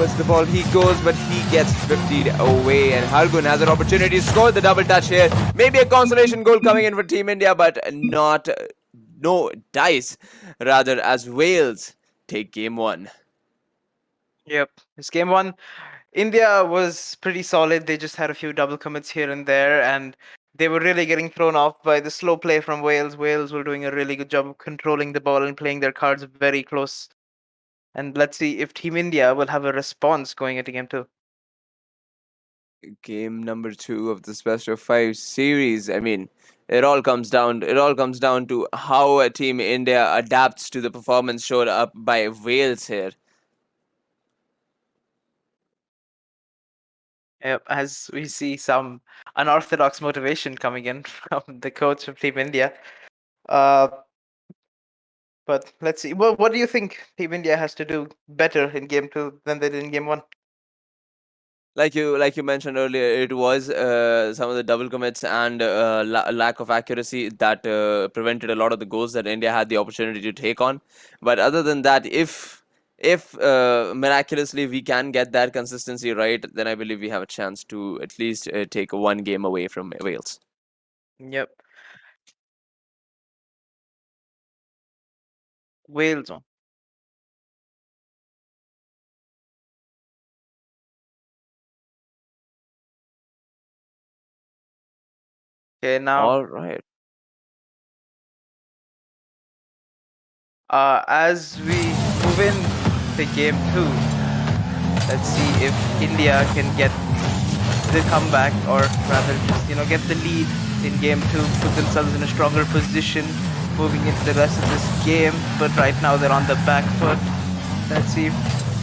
towards the ball he goes, but he gets 50'd away, and Hargun has an opportunity to score the double touch here. Maybe a consolation goal coming in for Team India, but not no dice, rather, as Wales take game one. Yep, it's game one. India was pretty solid. They just had a few double commits here and there, and they were really getting thrown off by the slow play from Wales. Wales were doing a really good job of controlling the ball and playing their cards very close. And let's see if Team India will have a response going into game two. Game number 2 of this best of 5 series. I mean, it all comes down to how Team India adapts to the performance showed up by Wales here. Yep, as we see some unorthodox motivation coming in from the coach of Team India. But let's see. Well, what do you think Team India has to do better in game two than they did in game one? Like you mentioned earlier, it was some of the double commits and lack of accuracy that prevented a lot of the goals that India had the opportunity to take on. But other than that, if miraculously we can get that consistency right, then I believe we have a chance to at least take one game away from Wales. Yep. Wales on. Okay, now All right. as we move in to game two, let's see if India can get the comeback, or rather just get the lead in game two, put themselves in a stronger position moving into the rest of this game. But right now they're on the back foot. Let's see if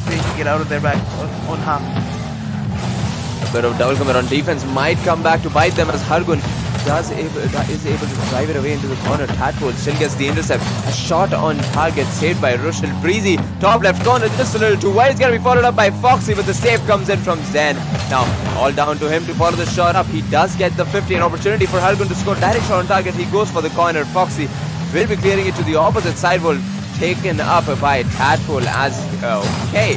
they can get out of their back on half. A bit of double commit on defense might come back to bite them, as Hargun is able to drive it away into the corner. Tadpole still gets the intercept. A shot on target saved by Rushil. Breezy, top left corner, just a little too wide. It's going to be followed up by Foxy, but the save comes in from Zen. Now, all down to him to follow the shot up. He does get the 50, an opportunity for Hargun to score. Direct shot on target. He goes for the corner. Foxy will be clearing it to the opposite side. Will taken up by Tadpole as, okay,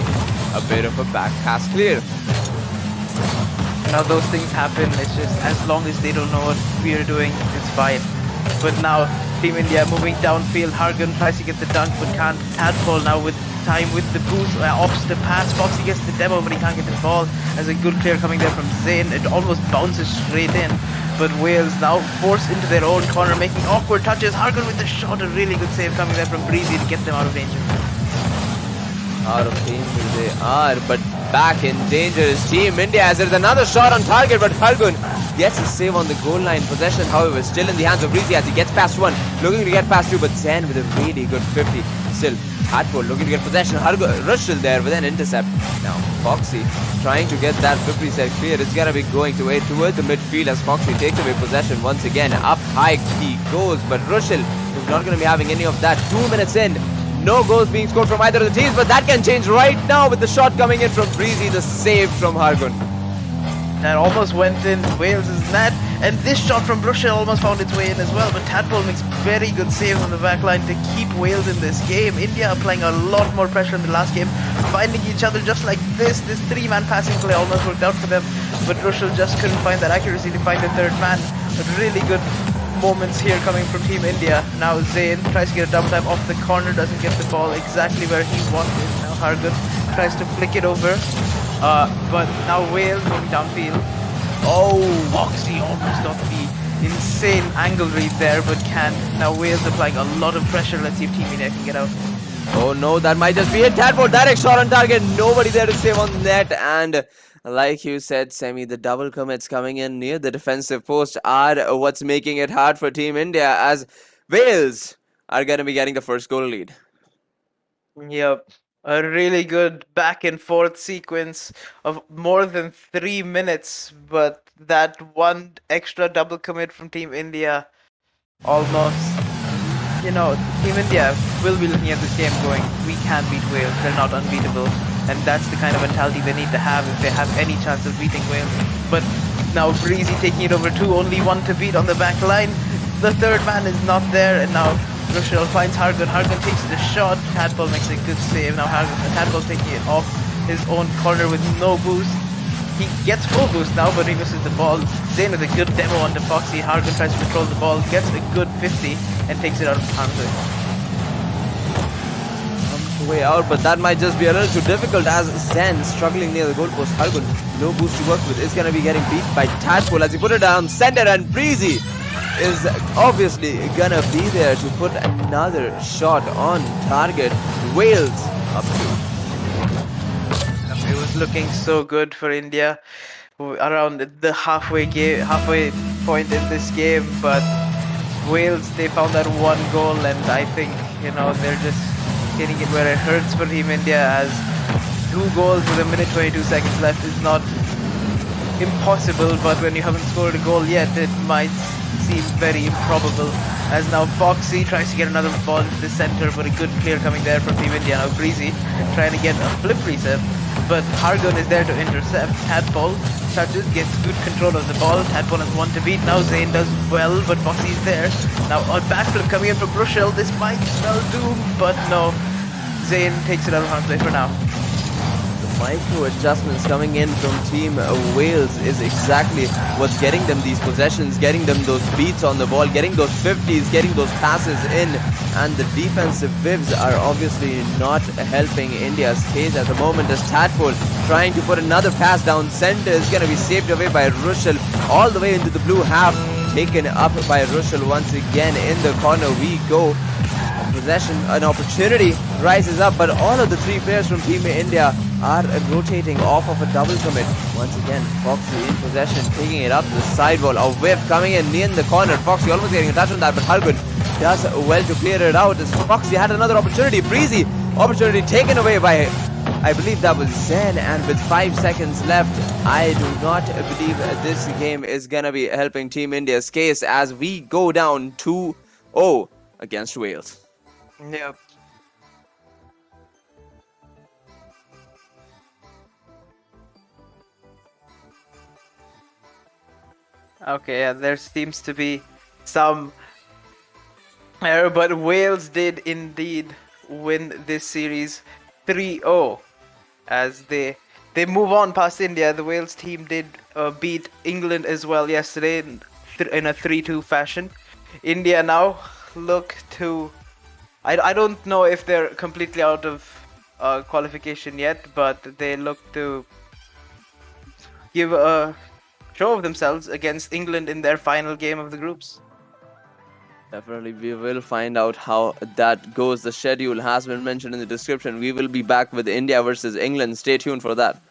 a bit of a back pass clear. Now those things happen. It's just as long as they don't know what we are doing, it's fine. But now Team India moving downfield. Hargun tries to get the dunk but can't. Tadpole now with time with the boost, offs the pass. Foxy gets the demo but he can't get the ball. As a good clear coming there from Zayn. It almost bounces straight in. But Wales now forced into their own corner, making awkward touches. Hargun with the shot, a really good save coming there from Breezy to get them out of danger. Out of danger they are, but back in danger is Team India as there's another shot on target, but Hargun gets a save on the goal line. Possession, however, still in the hands of Breezy as he gets past one, looking to get past two, but Zen with a really good 50. Still, Tadpole looking to get possession. Hargun, Rushil there with an intercept. Now, Foxy trying to get that 50 set clear. It's going to be going towards the midfield as Foxy takes away possession once again. Up high he goes, but Rushil is not going to be having any of that. 2 minutes in. No goals being scored from either of the teams, but that can change right now with the shot coming in from Breezy, the save from Hargun. That almost went in Wales' net, and this shot from Rushil almost found its way in as well, but Tadpole makes very good saves on the back line to keep Wales in this game. India are playing a lot more pressure in the last game, finding each other just like this. This three-man passing play almost worked out for them, but Rushil just couldn't find that accuracy to find a third man. But really good moments here coming from Team India. Now Zayn tries to get a double tap off the corner, doesn't get the ball exactly where he wanted. Now Hargun tries to flick it over, but now Wales moving downfield. Oh, Foxy almost got the insane angle read there, but can't. Now Wales applying a lot of pressure. Let's see if Team India can get out. Oh no, that might just be it. Tadpole, direct shot on target. Nobody there to save on net, and like you said, Semi, the double commits coming in near the defensive post are what's making it hard for Team India, as Wales are going to be getting the first goal lead. Yep. A really good back and forth sequence of more than 3 minutes, but that one extra double commit from Team India almost, Team India will be looking at this game going, we can't beat Wales, they're not unbeatable. And that's the kind of mentality they need to have if they have any chance of beating Wales. But now Breezy taking it over two, only one to beat on the back line. The third man is not there, and now Rushil finds Hargun. Hargun takes the shot. Tadpole makes a good save. Now Tadpole taking it off his own corner with no boost. He gets full boost now, but he misses the ball. Zayn with a good demo on the Foxy. Hargan tries to control the ball, gets a good 50 and takes it out of harm's way. Way out, but that might just be a little too difficult as Zen struggling near the goalpost. Hargun, no boost to work with, is gonna be getting beat by Tadpole as he put it down center, and Breezy is obviously gonna be there to put another shot on target. Wales up 2. It was looking so good for India around the halfway point in this game, but Wales, they found that one goal, and I think, you know, they're just getting it where it hurts for Team India, as 2 goals with a minute 22 seconds left is not impossible, but when you haven't scored a goal yet, it might seem very improbable. As now Foxy tries to get another ball into the center, but a good clear coming there from Team India. Now Breezy trying to get a flip reset, but Hargun is there to intercept. Tadpole touches, gets good control of the ball. Tadpole has one to beat. Now Zayn does well, but Foxy's there. Now a backflip coming in from Brushell. This might spell doom, but no. Zayn takes it out of harm's way for now. Micro adjustments coming in from Team Wales is exactly what's getting them these possessions, getting them those beats on the ball, getting those 50s, getting those passes in, and the defensive bibs are obviously not helping India's case at the moment, as Tadpole trying to put another pass down center is going to be saved away by Rushel all the way into the blue half, taken up by Rushel once again. In the corner we go. Possession, an opportunity rises up, but all of the 3 players from Team India are rotating off of a double commit. Once again, Foxy in possession, taking it up to the sidewall. A whip coming in the corner. Foxy almost getting a touch on that, but Hargun does well to clear it out, as Foxy had another opportunity. Breezy, opportunity taken away by, I believe that was Zen, and with 5 seconds left, I do not believe this game is gonna be helping Team India's case, as we go down 2-0 against Wales. Yep. Okay, yeah, there seems to be some error, but Wales did indeed win this series 3-0 as they move on past India. The Wales team did beat England as well yesterday in a 3-2 fashion. India now look to... I don't know if they're completely out of qualification yet, but they look to give a show of themselves against England in their final game of the groups. Definitely, we will find out how that goes. The schedule has been mentioned in the description. We will be back with India versus England. Stay tuned for that.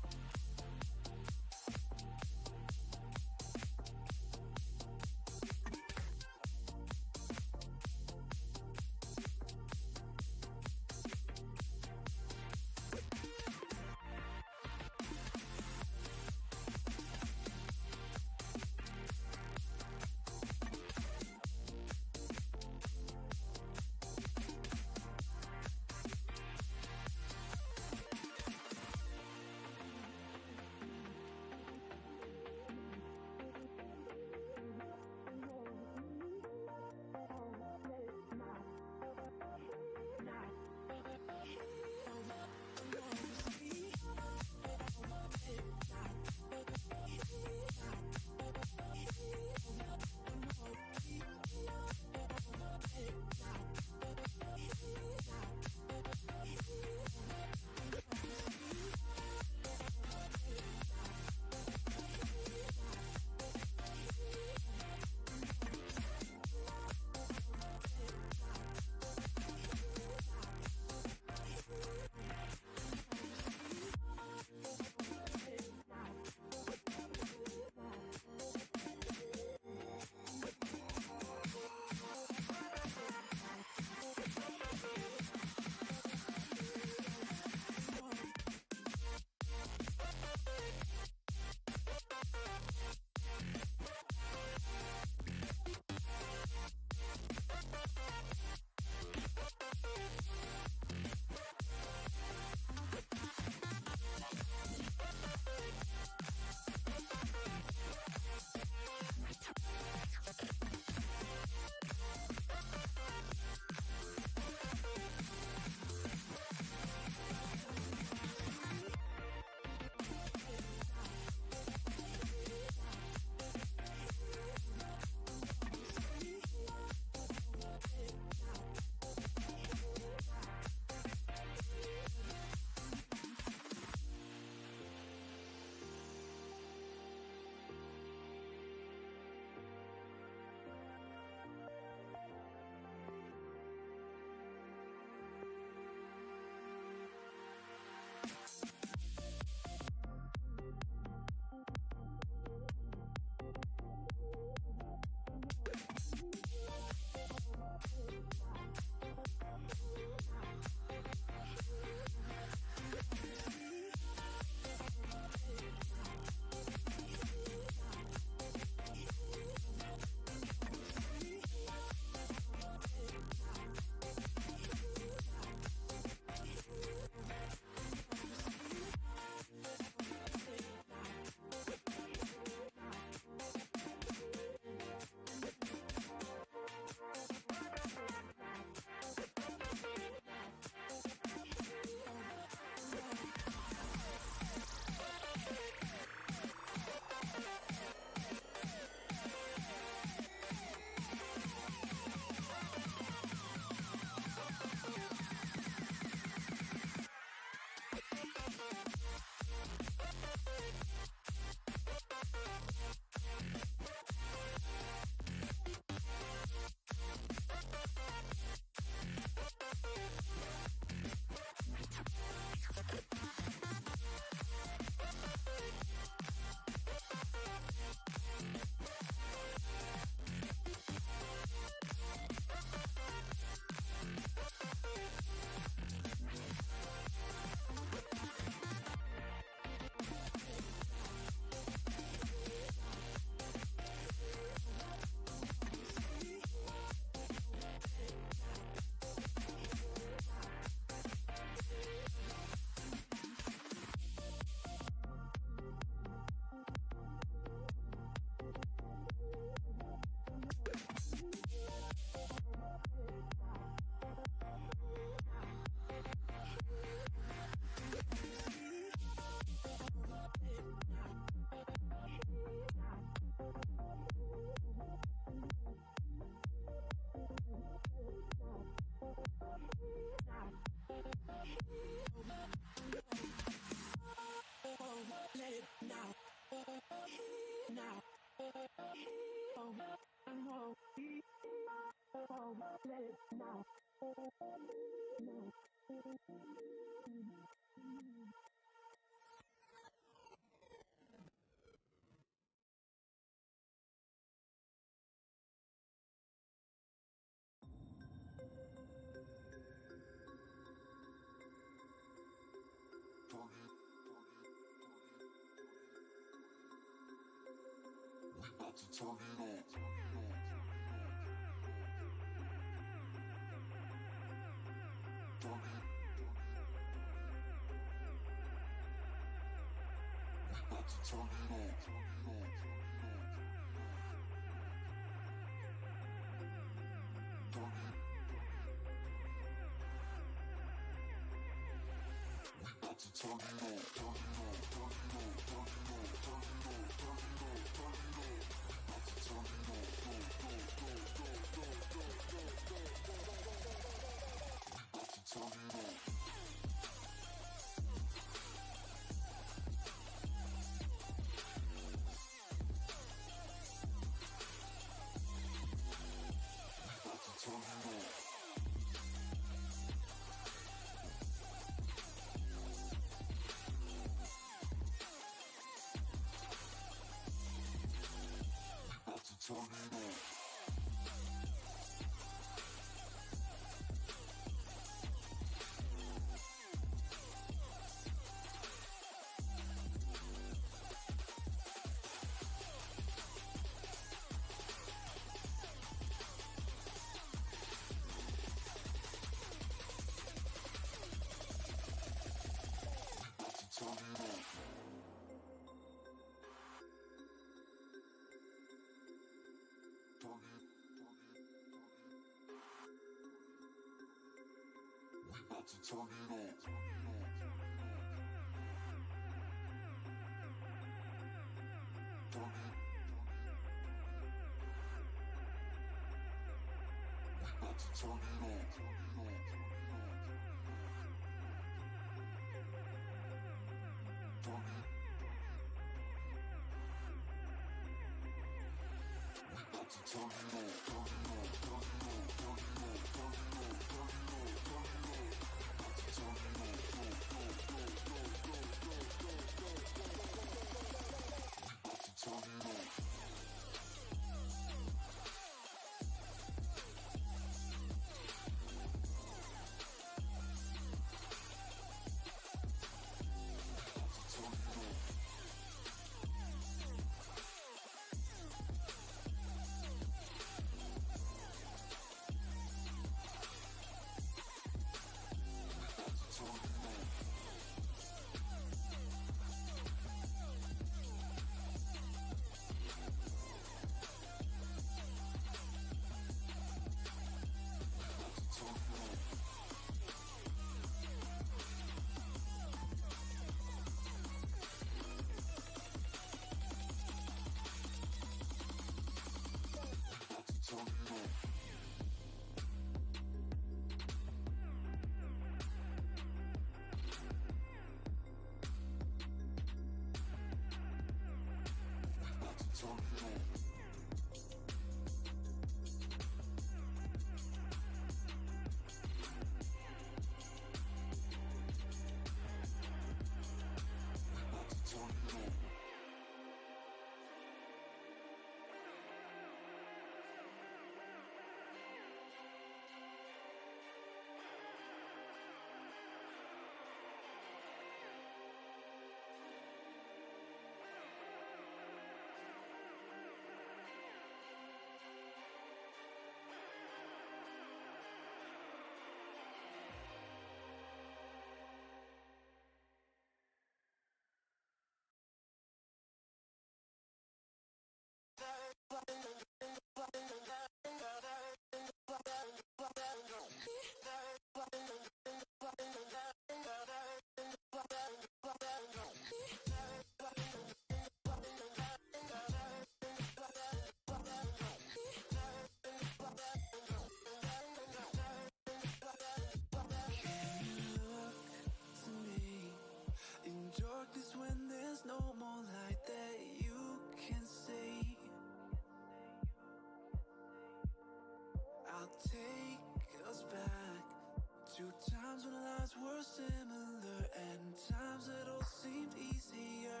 to times when lives were similar and times that all seemed easier.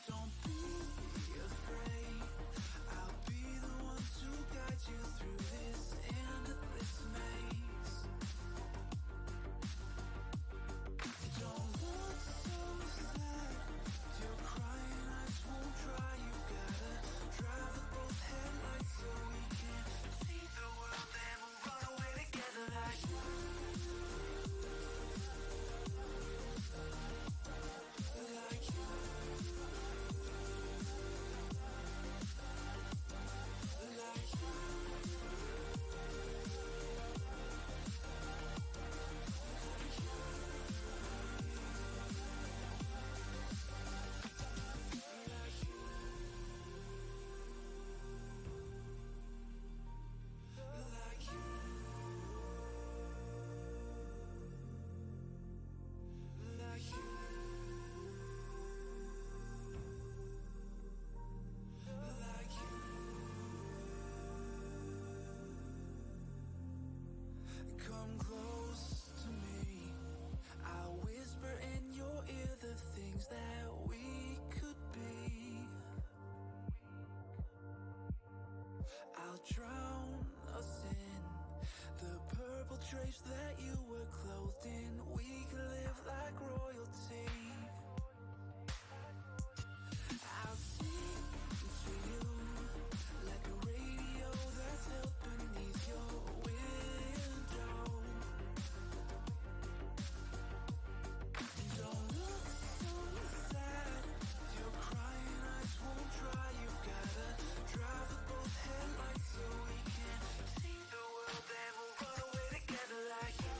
Don't be afraid, I'll be the one to guide you through this endless maze. Don't look so sad, your crying eyes won't dry. You gotta drive with both headlights so we can see the world and we'll run away together like you. Like you. Like you. Come close to me, I'll whisper in your ear the things that we could be. I'll drown us in the purple drapes that you were clothed in. We could live like royalty. I'll sing to you like a radio that's held beneath your window. Don't look so sad, your crying eyes won't dry. You've gotta drive with both headlights so we can see the world and we'll run away together like you.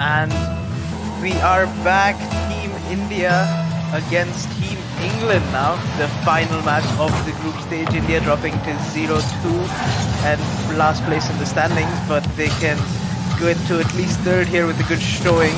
And we are back, Team India against Team England now. The final match of the group stage. India dropping to 0-2 and last place in the standings, but they can go into at least third here with a good showing.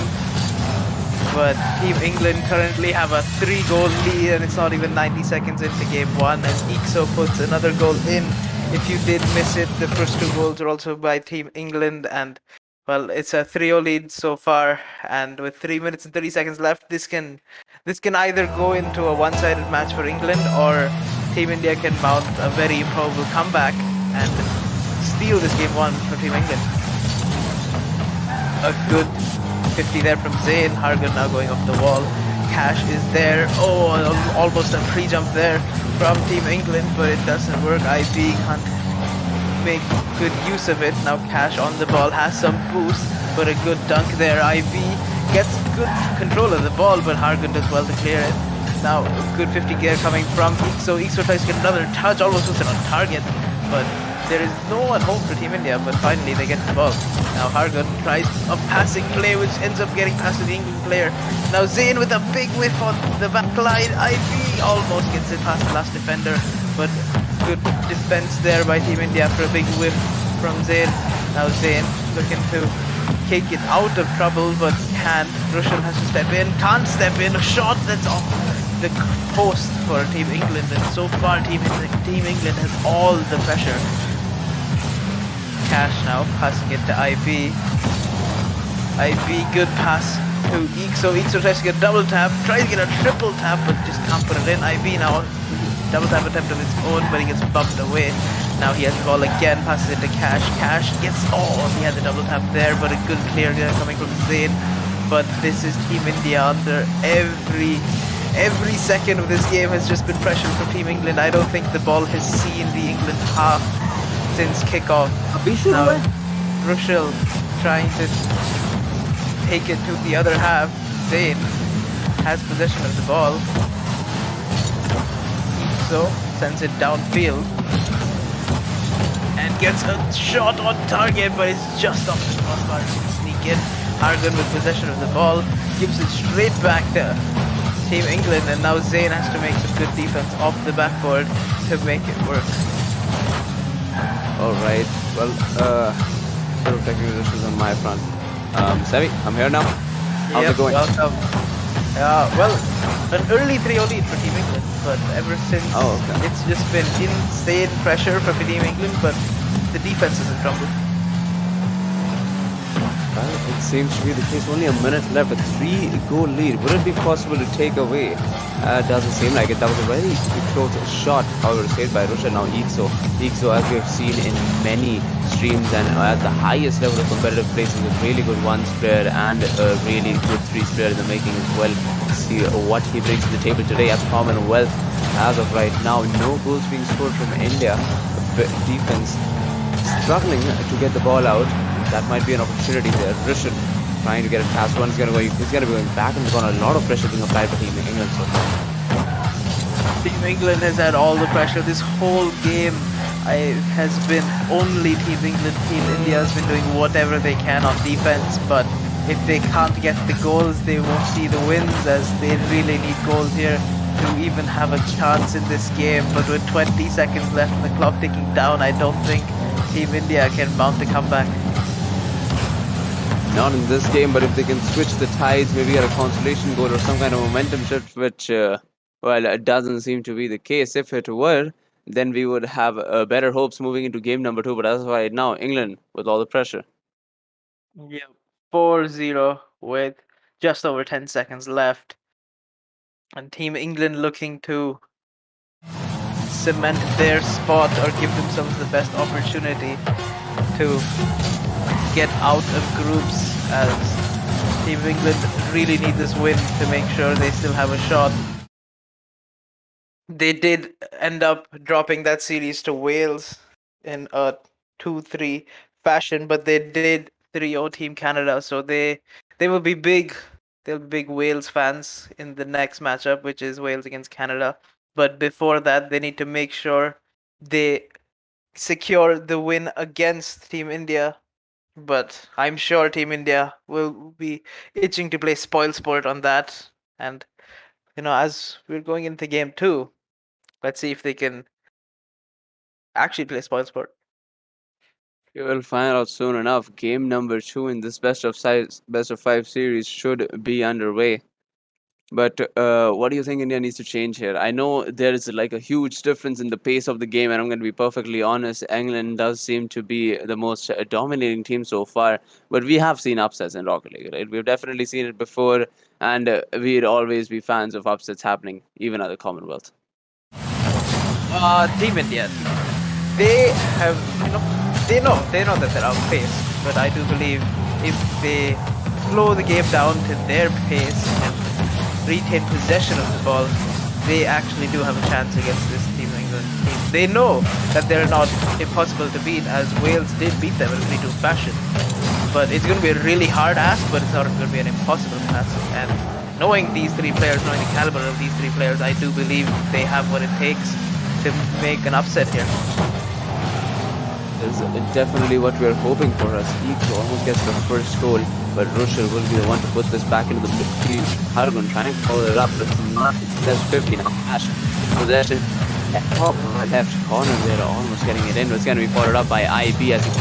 But Team England currently have a 3-goal lead, and it's not even 90 seconds into game one as Ikso puts another goal in. If you did miss it, the first 2 goals are also by Team England, and well, it's a 3-0 lead so far. And with 3 minutes and 30 seconds left, this can either go into a one-sided match for England, or Team India can mount a very improbable comeback and steal this game one for Team England. A good 50 there from Zayn. Hargan now going off the wall. Cash is there. Oh, almost a pre-jump there from Team England, but it doesn't work. IB can't make good use of it. Now Cash on the ball, has some boost, but a good dunk there. IB gets good control of the ball, but Hargan does well to clear it. Now a good 50 gear coming from Ikso. Ikso tries to get another touch, almost puts it on target, but there is no one home for Team India, but finally they get the ball. Now Hargan tries a passing play, which ends up getting past the England player. Now Zayn with a big whiff on the back line. IB almost gets it past the last defender, but good defense there by Team India after a big whiff from Zayn. Now Zayn looking to kick it out of trouble, but can't. Rushel has to step in, can't step in. A shot that's off the post for Team England, and so far Team England has all the pressure. Cash now passing it to IB. IB, good pass to Ikso. Ikso tries to get a double tap, tries to get a triple tap, but just can't put it in. IB now double tap attempt of its own, but he gets bumped away. Now he has the ball again, passes it to Cash. Cash gets, he had the double tap there, but a good clear coming from Zayn. But this is Team India under every second of this game has just been pressure from Team England. I don't think the ball has seen the England half since kickoff. Now Rushel trying to take it to the other half. Zayn has possession of the ball. So sends it downfield and gets a shot on target, but it's just off the crossbar to sneak in. Hargan with possession of the ball gives it straight back to Team England, and now Zayn has to make some good defense off the backboard to make it work. Alright, well, bit of technical issues on my front. Sevi, I'm here now. How's it going? Welcome. Well, an early 3-0 lead for Team England, but ever since it's just been insane pressure for Team England, but the defense isn't crumbled. Well, it seems to be the case. Only a minute left, a 3-goal lead. Would it be possible to take away? Doesn't seem like it. That was a very close shot, however, saved by Rusha. Now Ikso, as we have seen in many streams and at the highest level of competitive play, is a really good ones player and a really good threes player in the making as well. See what he brings to the table today at Commonwealth. As of right now, no goals being scored from India. Defense struggling to get the ball out. That might be an opportunity there. Rishan trying to get a pass. He's gonna be going back in the corner. A lot of pressure being applied by Team England so far. Team England has had all the pressure this whole game. Has been only Team England. Team India has been doing whatever they can on defense, but if they can't get the goals, they won't see the wins, as they really need goals here to even have a chance in this game. But with 20 seconds left and the clock ticking down, I don't think Team India can mount a comeback. Not in this game, but if they can switch the tides, maybe get a consolation goal or some kind of momentum shift, which, well, it doesn't seem to be the case. If it were, then we would have better hopes moving into game number 2. But as of right now, England with all the pressure. Yeah, 4-0 with just over 10 seconds left. And Team England looking to cement their spot or give themselves the best opportunity to get out of groups, as Team England really need this win to make sure they still have a shot. They did end up dropping that series to Wales in a 2-3 fashion, but they did 3-0 Team Canada, so they will be big. They'll be big Wales fans in the next matchup, which is Wales against Canada. But before that, they need to make sure they secure the win against Team India, But I'm sure Team India will be itching to play spoil sport on that. And as we're going into game 2, let's see if they can actually play spoil sport. We will find out soon enough. Game number 2 in this best of 5 series should be underway. But what do you think India needs to change here? I know there is like a huge difference in the pace of the game, and I'm going to be perfectly honest. England does seem to be the most dominating team so far, but we have seen upsets in Rocket League, right? We've definitely seen it before, and we'd always be fans of upsets happening, even at the Commonwealth. Team India, they have, they know that they're outpaced, but I do believe if they slow the game down to their pace and retain possession of the ball, they actually do have a chance against this Team England team. They know that they're not impossible to beat, as Wales did beat them in 3-2 fashion. But it's going to be a really hard ask, but it's not going to be an impossible task. And knowing these three players, knowing the caliber of these three players, I do believe they have what it takes to make an upset here. Is definitely what we're hoping for. As Eco almost gets the first goal, but Rushel will be the one to put this back into the midfield. Hargun trying to follow it up, but it's not. There's 50 now. Ash possession at top left corner there, almost getting it in. It's going to be followed up by IB as he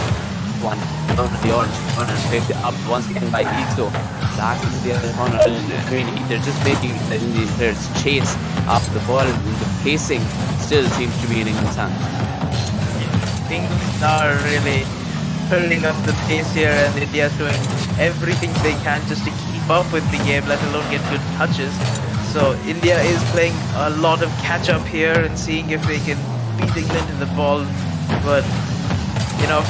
one down to the orange corner and picked it up once again by Eco. Back into the other corner. I mean, they're just making the Indian players chase after the ball, and the pacing still seems to be in England's hands. Things are really building up the pace here, and India's doing everything they can just to keep up with the game, let alone get good touches. So India is playing a lot of catch up here and seeing if they can beat England in the ball. But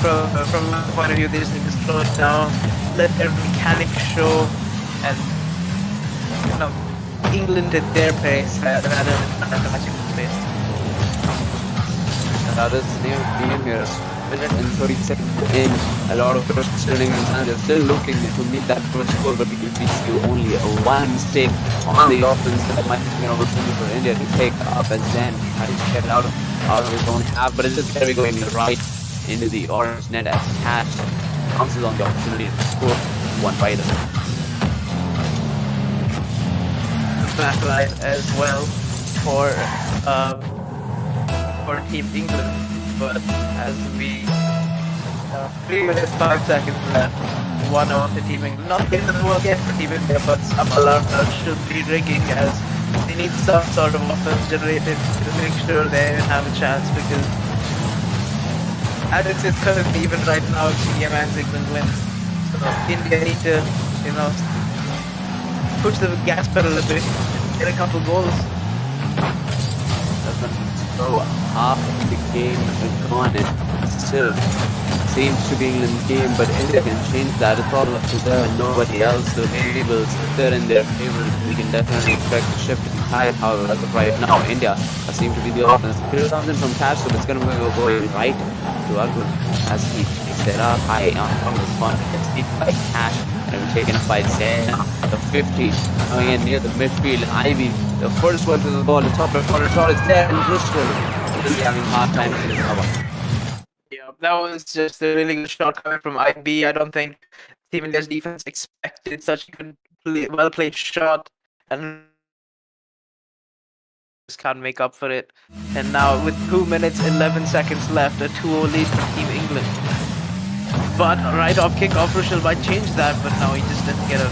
from my point of view, they just need to slow it down, let their mechanics show, and England at their pace rather than matching the pace. That is the name of the game here. Minute and 30 seconds in. A lot of players still in and they're still looking to meet that first goal, but we see only one mistake on the offense that might be an opportunity for India to take up and then try to get it out of his own half. But it's just going to be going right into the orange net as Cash bounces on the opportunity to score one by them. Backline as well for Team England, but as we 3 minutes 5 seconds left, 1-0 to Team England. Not the end of the world yet for Team India, but some alarm bells should be ringing as they need some sort of offense generated to make sure they have a chance, because as it is currently, even right now, India and England wins. So India need to push the gas pedal a bit, get a couple goals. So half of the game is gone, and still seems to be England's game, but India can change that. It's all up to them and nobody else. The variables, they're in their favor. We can definitely expect the shift to be high. However, as of right now, India seems to be the offense. Here comes in from Cash, so it's going to go right to Argun as he takes it up high on the spot. It's hit by Cash and taken up by Zen. The 50 coming in near the midfield. Ivy, the first one to the ball, the top left corner shot is there, and Rushel is having a hard time to recover. Yeah, that was just a really good shot coming from IB. I don't think Team India's defense expected such a good, well played shot, and just can't make up for it. And now with 2 minutes 11 seconds left, a 2-0 lead for Team England. But right off kickoff, Rushel might change that, but now he just didn't get a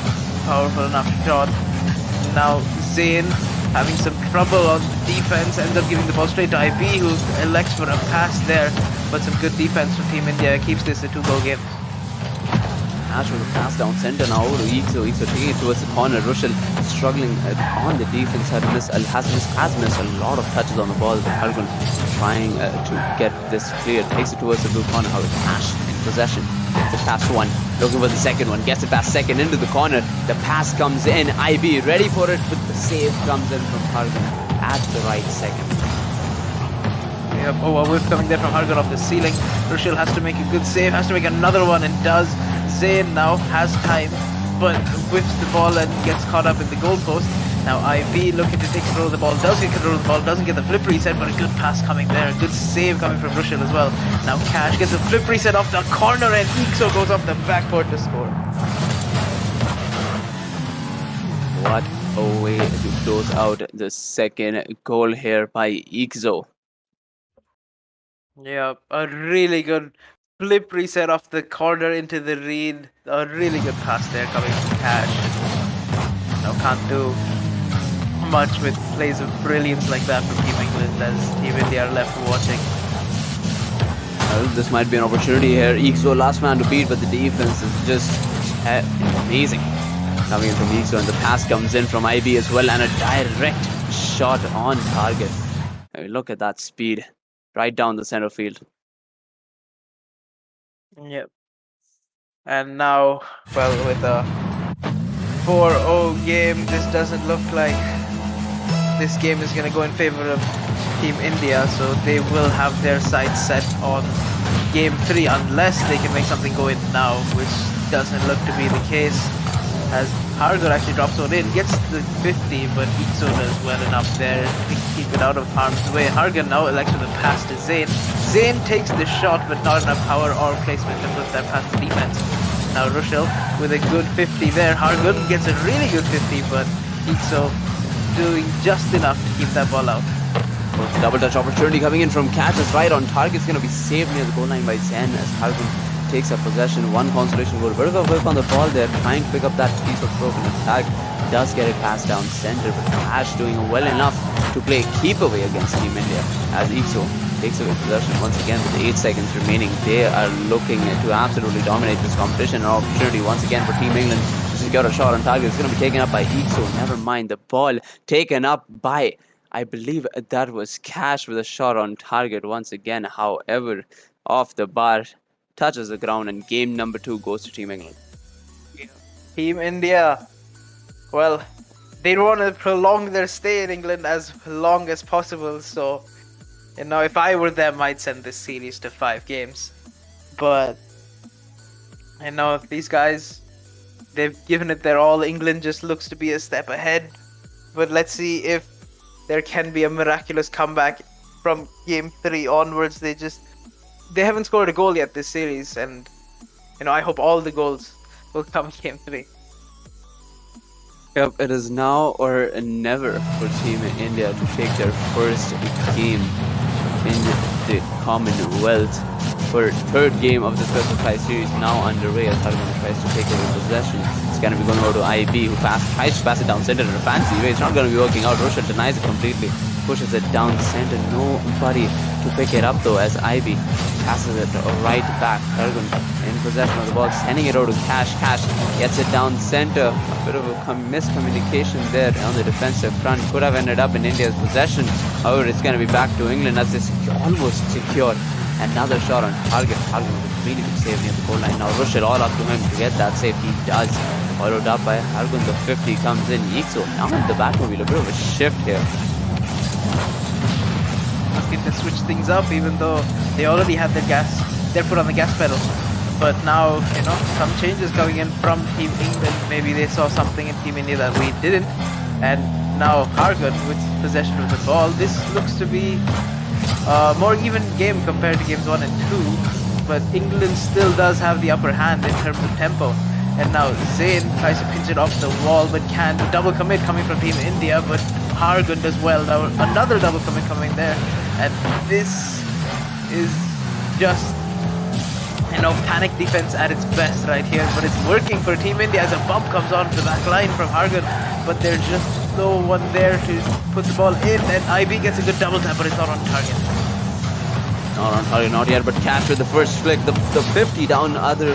powerful enough shot. Now Zayn having some trouble on defense, ends up giving the ball straight to IB, who elects for a pass there, but some good defense from Team India keeps this a 2-goal game. Ash with a pass down center now over to Ito taking it towards the corner. Rushel struggling on the defense, has missed a lot of touches on the ball. Hargun trying to get this clear, takes it towards the blue corner. However, Ash in possession, gets it past one, looking for the second one, gets it past second into the corner. The pass comes in, IB ready for it, but the save comes in from Hargun at the right second. Yep, a whip coming there from Hargun off the ceiling. Rushel has to make a good save, has to make another one, and does. Zayn now has time, but whips the ball and gets caught up in the goalpost. Now IB looking to take control of the ball, does get control of the ball, doesn't get the flip reset, but a good pass coming there, a good save coming from Rushil as well. Now Cash gets a flip reset off the corner and Ixo goes off the backboard to score. What a way to close out the second goal here by Ixo. Yeah, a really good flip reset off the corner into the read. A really good pass there coming from Cash. Now can't do much with plays of brilliance like that from Team England as Team India are left watching. Well, this might be an opportunity here. Ixo last man to beat, but the defense is just amazing. Coming in from Ixo, and the pass comes in from IB as well, and a direct shot on target. Look at that speed. Right down the center field. Yep. And now, well, with a 4-0 game, this doesn't look like this game is going to go in favor of Team India, so they will have their sights set on Game 3 unless they can make something go in now, which doesn't look to be the case. As Hargur actually drops one in, gets the 50, but Ixo does well enough there to keep it out of harm's way. Hargur now elects with a pass to Zain. Zain takes the shot, but not enough power or placement to put that past the defense. Now Rushil with a good 50 there. Hargur gets a really good 50, but Ixo doing just enough to keep that ball out. Double touch opportunity coming in from Catch is right on target. It's going to be saved near the goal line by Zen as Hargun takes up possession. One consolation goal. Bit of a whip on the ball there, trying to pick up that piece of broken attack. Does get it passed down center, but Catch doing well enough to play keep away against Team India as Ixo takes away possession once again with 8 seconds remaining. They are looking to absolutely dominate this competition. An opportunity once again for Team England to secure a shot on target. It's going to be taken up by Ixo. Never mind, the ball taken up by, I believe that was Cash with a shot on target once again. However, off the bar, touches the ground, and game number 2 goes to Team England. Team India, well, they want to prolong their stay in England as long as possible, so if I were them, I'd send this series to 5 games. But these guys, they've given it their all. England just looks to be a step ahead, but let's see if there can be a miraculous comeback from game 3 onwards. They haven't scored a goal yet this series, and I hope all the goals will come in game 3. Yep, it is now or never for Team India to take their first game in the Commonwealth. For third game of the special prize series now underway as Hargun tries to take over possession. It's going to be going over to IB, who tries to pass it down center in a fancy way. It's not going to be working out. Roshal denies it completely, pushes it down center. Nobody to pick it up though as IB passes it right back. Hargun in possession of the ball, sending it over to Cash. Cash gets it down center. A bit of a miscommunication there on the defensive front. Could have ended up in India's possession. However, it's going to be back to England as it's almost secured. Another shot on target. Hargun with a really good save near the goal line. Now Rushil all up to him to get that save. He does. Followed up by Hargun. The 50 comes in. Ixo now in the back wheel. A bit of a shift here. Looking to switch things up, even though they already had their foot on the gas pedal. But now, some changes coming in from Team England. Maybe they saw something in Team India that we didn't. And now Hargun with possession of the ball. This looks to be more even game compared to games 1 and 2, but England still does have the upper hand in terms of tempo. And now Zain tries to pinch it off the wall, but can't. Double commit coming from Team India, but Hargun does well. Now another double commit coming there, and this is just panic defense at its best right here. But it's working for Team India as a bump comes onto the back line from Hargun, but there's just no one there to put the ball in, and IB gets a good double tap, but it's not on target. Not on target, not yet, but Cash with the first flick, the 50 down other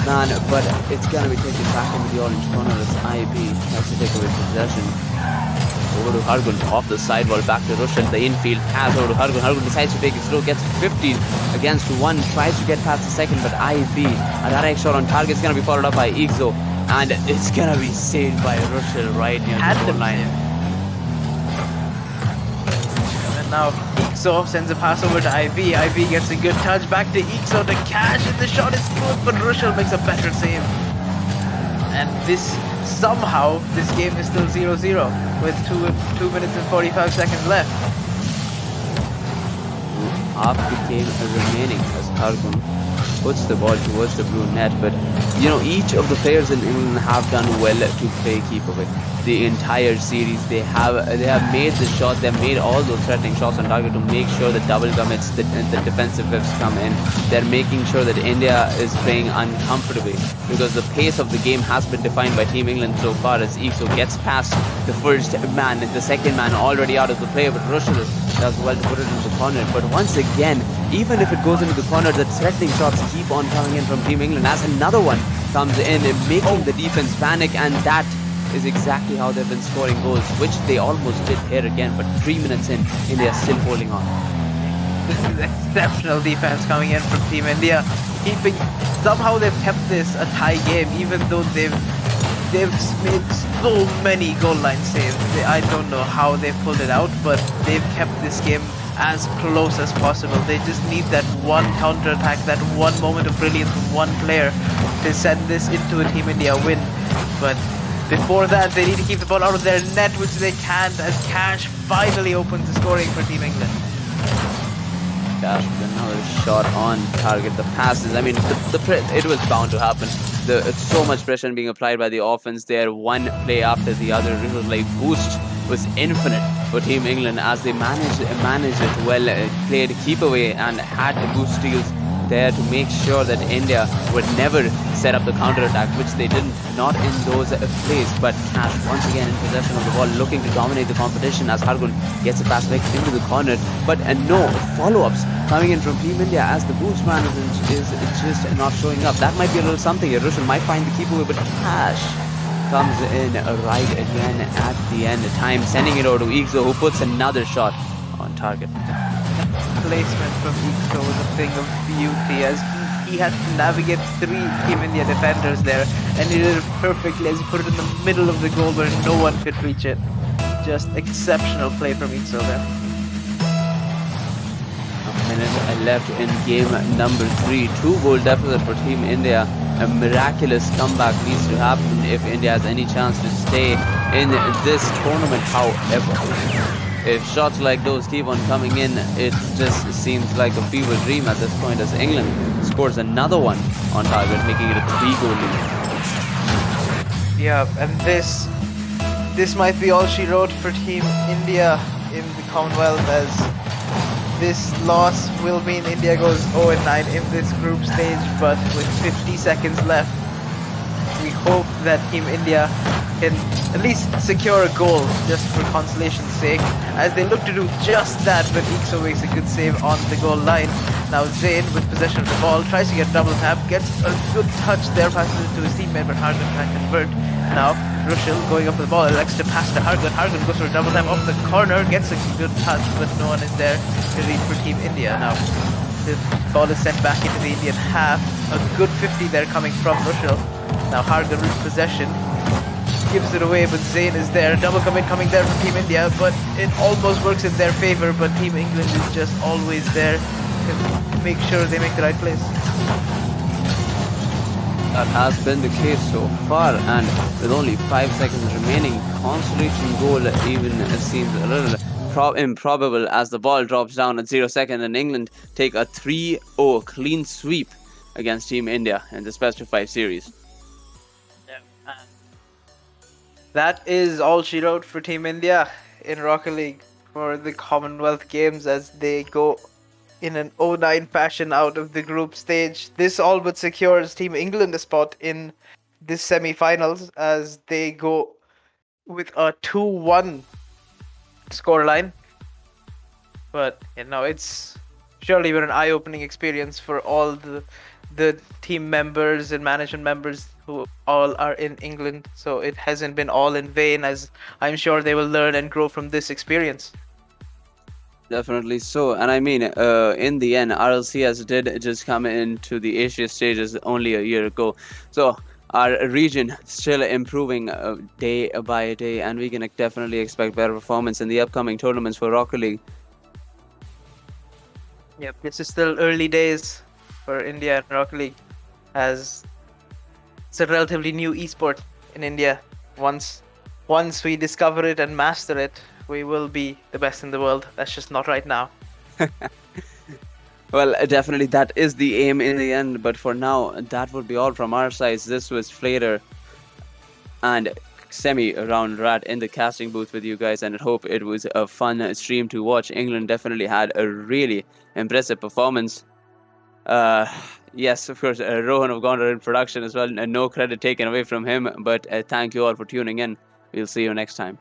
man, but it's gonna be taken back into the orange corner as IB tries to take away possession. Over to Hargun, off the sidewall, back to Rushal, the infield pass over to Hargun. Hargun decides to take it slow, gets 15 against 1, tries to get past the second, but IB, a direct shot on target, is gonna be followed up by Ixo. And it's gonna be saved by Rushal right near the goal line. And now Ixo sends a pass over to IB. IB gets a good touch back to Ixo to Cash, and the shot is good, but Rushal makes a better save. and somehow this game is still 0-0 with 2 minutes and 45 seconds left. Half the game remaining as Hargun puts the ball towards the blue net, but you know, each of the players in England have done well to play keep away. The entire series, they have made the shots, they have made all those threatening shots on target to make sure the double commits, the defensive whiffs come in. They're making sure that India is playing uncomfortably because the pace of the game has been defined by Team England so far, as Ikso gets past the first man and the second man already out of the play, but Rushel does well to put it into the corner. But once again, even if it goes into the corner, the threatening shots keep on coming in from Team England as another one comes in and making the defense panic, and that is exactly how they've been scoring goals, which they almost did here again, but 3 minutes in, India is still holding on. This is exceptional defense coming in from Team India. Somehow they've kept this a tie game, even though they've made so many goal line saves. I don't know how they've pulled it out, but they've kept this game as close as possible. They just need that one counter attack, that one moment of brilliance from one player to send this into a Team India win. But before that, they need to keep the ball out of their net, which they can't, as Cash finally opens the scoring for Team England. Cash with another shot on target. The passes, I mean, it was bound to happen. So much pressure being applied by the offense there, one play after the other. It was like boost was infinite for Team England as they managed it well, played keep away and had the boost steals there to make sure that India would never set up the counter-attack, which they didn't, not in those plays. But Cash once again in possession of the ball, looking to dominate the competition as Hargun gets a pass back into the corner. But no follow-ups coming in from Team India as the boost man is just not showing up. That might be a little something here. Russian might find the keep away, but Cash comes in right again at the end of time, sending it over to Ikso, who puts another shot on target. Placement from Ikso was a thing of beauty, as he had to navigate 3 Team India defenders there, and he did it perfectly as he put it in the middle of the goal where no one could reach it. Just exceptional play from Ikso there. A minute left in game number 3. 2-goal deficit for Team India. A miraculous comeback needs to happen if India has any chance to stay in this tournament. However, if shots like those keep on coming in, it just seems like a fever dream at this point, as England scores another one on target, making it a 3-goal lead. Yeah, and this might be all she wrote for Team India in the Commonwealth, as this loss will mean India goes 0-9 in this group stage. But with 50 seconds left, we hope that Team India can at least secure a goal just for consolation's sake, as they look to do just that when Ikso makes a good save on the goal line. Now Zayn, with possession of the ball, tries to get double tap, gets a good touch there, passes it to his teammate, but Hargun can't convert. Now Rushel going up with the ball, elects to pass to Hargun. Hargun goes for a double tap off the corner, gets a good touch, but no one is there to read for Team India. Now the ball is sent back into the Indian half. A good 50 there coming from Rushel. Now Hargun with possession, gives it away, but Zayn is there. Double commit coming there from Team India, but it almost works in their favor. But Team England is just always there to make sure they make the right plays. That has been the case so far, and with only 5 seconds remaining, consolation goal even seems a little improbable as the ball drops down at 0 seconds and England take a 3-0 clean sweep against Team India in this best of 5 series. That is all she wrote for Team India in Rocket League for the Commonwealth Games, as they go in an 0-9 fashion out of the group stage. This all but secures Team England a spot in this semi-finals, as they go with a 2-1 scoreline. But you know, it's surely been an eye-opening experience for all the team members and management members who all are in England, so it hasn't been all in vain, as I'm sure they will learn and grow from this experience. Definitely so, and I mean, in the end, RLCS did just come into the Asia stages only a year ago, so our region still improving day by day, and we can definitely expect better performance in the upcoming tournaments for Rocket League. Yep, this is still early days for India and Rocket League, as It's a relatively new esport in India. Once we discover it and master it, we will be the best in the world. That's just not right now. Well, definitely that is the aim in the end, but for now, that would be all from our side. This was Flater and semi-round rat in the casting booth with you guys, and I hope it was a fun stream to watch. England definitely had a really impressive performance. Yes, of course, Rohan of Gondar in production as well, and no credit taken away from him, but thank you all for tuning in. We'll see you next time.